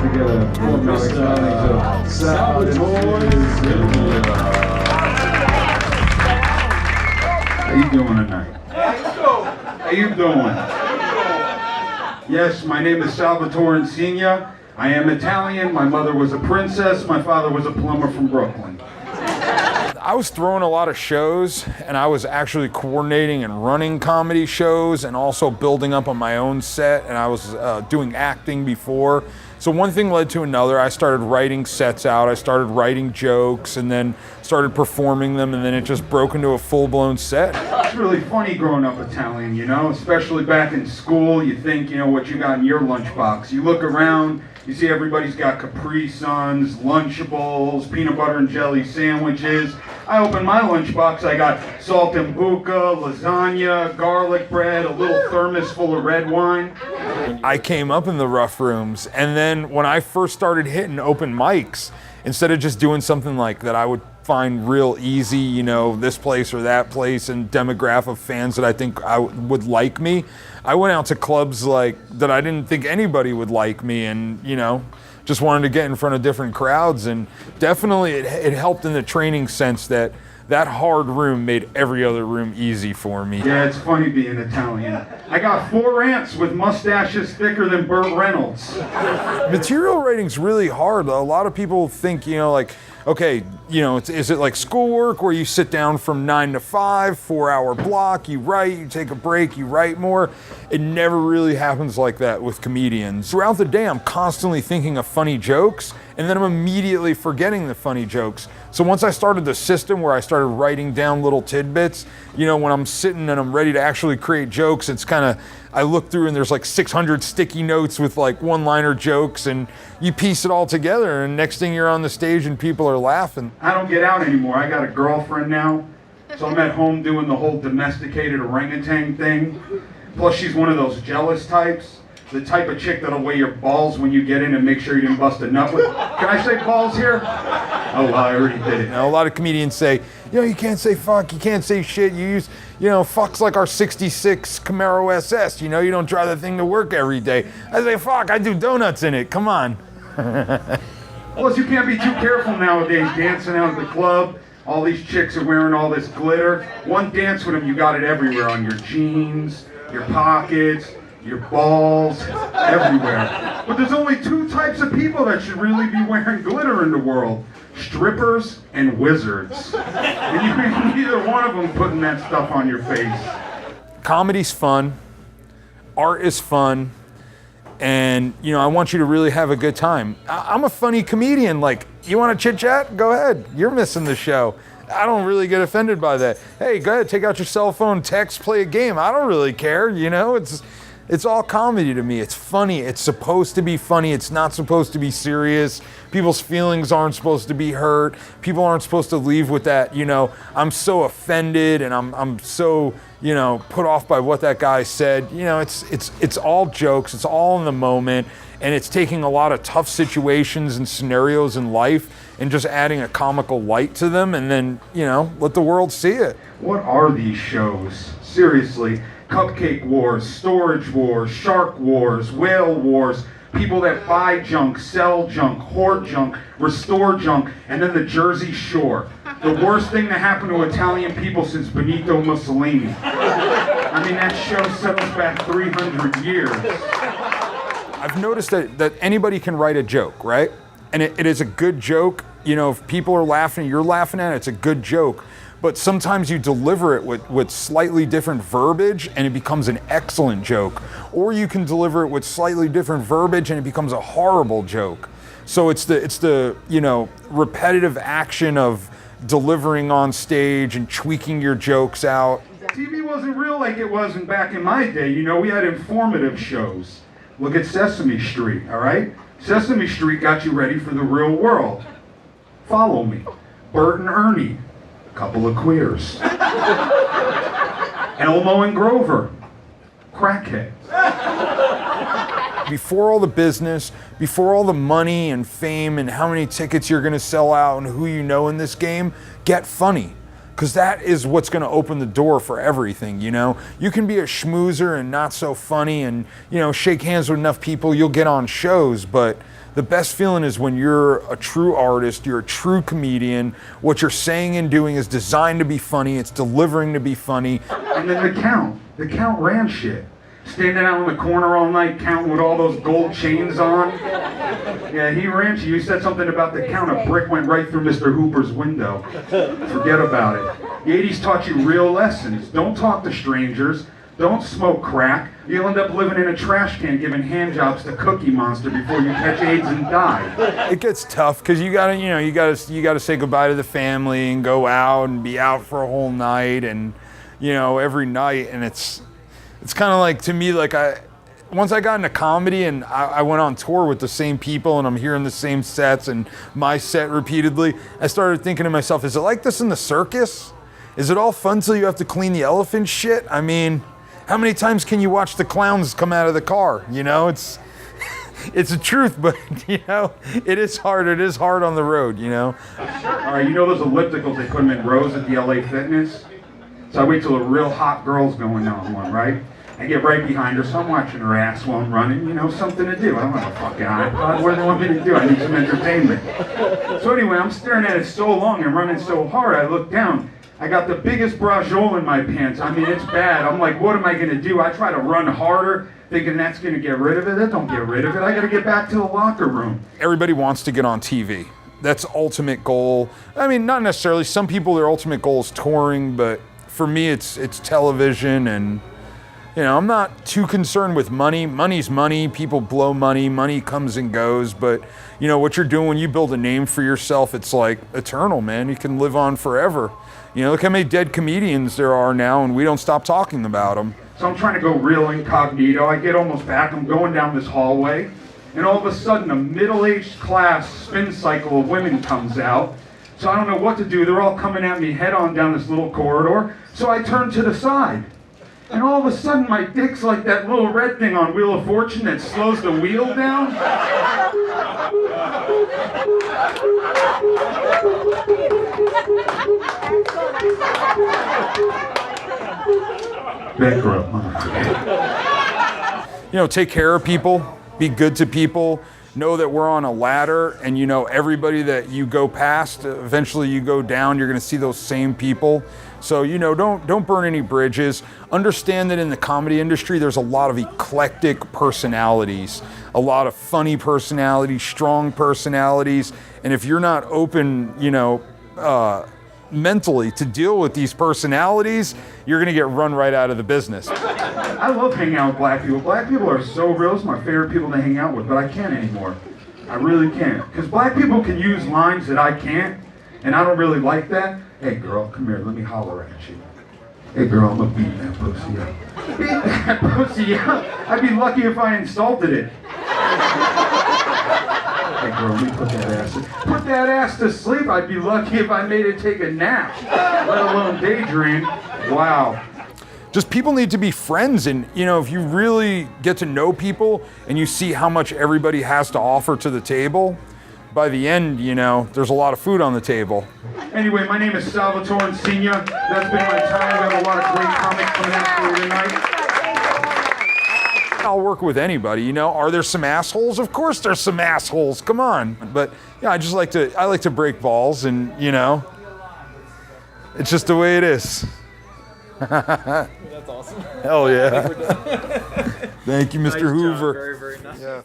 to get a Mr. Salvatore Insinga. How you doing tonight? How you doing? Yes, my name is Salvatore Insinga. I am Italian. My mother was a princess. My father was a plumber from Brooklyn. I was throwing a lot of shows, and I was actually coordinating and running comedy shows and also building up on my own set, and I was doing acting before. So one thing led to another. I started writing sets out, I started writing jokes, and then started performing them, and then it just broke into a full-blown set. It's really funny growing up Italian, you know, especially back in school. You think, you know, what you got in your lunchbox. You look around, you see everybody's got Capri Suns, Lunchables, peanut butter and jelly sandwiches. I opened my lunchbox, I got salt and buca, lasagna, garlic bread, a little thermos full of red wine. I came up in the rough rooms, and then when I first started hitting open mics, instead of just doing something like that I would find real easy, you know, this place or that place and demographic of fans that I think would like me, I went out to clubs like that I didn't think anybody would like me, and, you know, just wanted to get in front of different crowds. And definitely it helped in the training sense that hard room made every other room easy for me. Yeah, it's funny being Italian. I got 4 aunts with mustaches thicker than Burt Reynolds. Material writing's really hard. A lot of people think, you know, like, okay, you know, is it like schoolwork where you sit down from 9 to 5, 4-hour block, you write, you take a break, you write more? It never really happens like that with comedians. Throughout the day, I'm constantly thinking of funny jokes, and then I'm immediately forgetting the funny jokes. So once I started the system where I started writing down little tidbits, you know, when I'm sitting and I'm ready to actually create jokes, it's kind of, I look through and there's like 600 sticky notes with like one-liner jokes, and you piece it all together, and next thing you're on the stage and people are laughing. I don't get out anymore. I got a girlfriend now, so I'm at home doing the whole domesticated orangutan thing. Plus she's one of those jealous types. The type of chick that'll weigh your balls when you get in and make sure you didn't bust a nut with. Can I say balls here? Oh, well, I already did it. You know, a lot of comedians say, you know, you can't say fuck, you can't say shit, you use, you know, fuck's like our 66 Camaro SS, you know, you don't drive the thing to work every day. I say, fuck, I do donuts in it, come on. Plus, you can't be too careful nowadays dancing out at the club. All these chicks are wearing all this glitter. One dance with them, you got it everywhere, on your jeans, your pockets, your balls, everywhere. But there's only 2 types of people that should really be wearing glitter in the world: strippers and wizards. And you ain't neither one of them putting that stuff on your face. Comedy's fun, art is fun, and, you know, I want you to really have a good time. I'm a funny comedian. Like, you want to chit chat? Go ahead. You're missing the show. I don't really get offended by that. Hey, go ahead, take out your cell phone, text, play a game. I don't really care, you know? It's all comedy to me. It's funny. It's supposed to be funny. It's not supposed to be serious. People's feelings aren't supposed to be hurt. People aren't supposed to leave with that, you know, I'm so offended and I'm so, you know, put off by what that guy said. You know, it's all jokes. It's all in the moment, and it's taking a lot of tough situations and scenarios in life and just adding a comical light to them, and then, you know, let the world see it. What are these shows? Seriously. Cupcake wars, storage wars, shark wars, whale wars, people that buy junk, sell junk, hoard junk, restore junk, and then the Jersey Shore. The worst thing to happen to Italian people since Benito Mussolini. I mean, that show set us back 300 years. I've noticed that anybody can write a joke, right? And it is a good joke. You know, if people are laughing, you're laughing at it, it's a good joke. But sometimes you deliver it with slightly different verbiage and it becomes an excellent joke. Or you can deliver it with slightly different verbiage and it becomes a horrible joke. So it's the you know, repetitive action of delivering on stage and tweaking your jokes out. TV wasn't real like it wasn't back in my day. You know, we had informative shows. Look at Sesame Street, all right? Sesame Street got you ready for the real world. Follow me. Bert and Ernie. Couple of queers. Elmo and Grover, crackheads. Before all the business, before all the money and fame and how many tickets you're gonna sell out and who you know in this game, get funny. because that is what's going to open the door for everything. You can be a schmoozer and not so funny, and shake hands with enough people, you'll get on shows. But the best feeling is when you're a true artist, you're a true comedian. What you're saying and doing is designed to be funny. It's delivering to be funny. And then the count ran shit. Standing out in the corner all night counting with all those gold chains on. Yeah, he ran shit. You said something about the count. A brick went right through Mr. Hooper's window. Forget about it. The 80s taught you real lessons. Don't talk to strangers. Don't smoke crack. You'll end up living in a trash can giving hand jobs to Cookie Monster before you catch AIDS and die. It gets tough because you gotta say goodbye to the family and go out and be out for a whole night and every night, and it's kind of like, to me, like once I got into comedy and I went on tour with the same people and I'm hearing the same sets and my set repeatedly, I started thinking to myself, is it like this in the circus? Is it all fun till you have to clean the elephant shit? I mean, how many times can you watch the clowns come out of the car? It's the truth, but it is hard. It is hard on the road, All right, those ellipticals, they put them in rows at the LA Fitness? So I wait till a real hot girl's going on one, right? I get right behind her, so I'm watching her ass while I'm running, something to do. I don't have a fucking iPod. What do they want me to do? I need some entertainment. So anyway, I'm staring at it so long and running so hard, I look down. I got the biggest brajol in my pants. I mean, it's bad. I'm like, what am I gonna do? I try to run harder, thinking that's gonna get rid of it. That don't get rid of it. I gotta get back to the locker room. Everybody wants to get on TV. That's ultimate goal. I mean, not necessarily. Some people, their ultimate goal is touring, but for me, it's television, and I'm not too concerned with money. Money's money. People blow money. Money comes and goes. But what you're doing when you build a name for yourself, it's like eternal, man. You can live on forever. Look how many dead comedians there are now, and we don't stop talking about them. So I'm trying to go real incognito. I get almost back. I'm going down this hallway, and all of a sudden, a middle-aged class spin cycle of women comes out. So I don't know what to do. They're all coming at me head-on down this little corridor. So I turn to the side. And all of a sudden, my dick's like that little red thing on Wheel of Fortune that slows the wheel down. Bankrupt, motherfucker. Take care of people, be good to people, know that we're on a ladder, and everybody that you go past, eventually you go down, you're gonna see those same people. So, don't burn any bridges. Understand that in the comedy industry, there's a lot of eclectic personalities, a lot of funny personalities, strong personalities. And if you're not open, mentally to deal with these personalities, you're gonna get run right out of the business. I love hanging out with black people. Black people are so real. It's my favorite people to hang out with, but I can't anymore. I really can't. Because black people can use lines that I can't, and I don't really like that. Hey girl, come here, let me holler at you. Hey girl, I'm gonna beat that pussy up. Beat that pussy up? I'd be lucky if I insulted it. Hey girl, let me put that ass to sleep. I'd be lucky if I made it take a nap, let alone daydream. Wow. Just people need to be friends, and if you really get to know people and you see how much everybody has to offer to the table, by the end, there's a lot of food on the table. Anyway, my name is Salvatore Insinga. That's been my time. We have a lot of great comics coming out for you tonight. I'll work with anybody, Are there some assholes? Of course there's some assholes. Come on. But I like to break balls, and it's just the way it is. That's awesome. Hell yeah. Thank you, Mr. Nice Hoover. Job. Very, very nice. Yeah.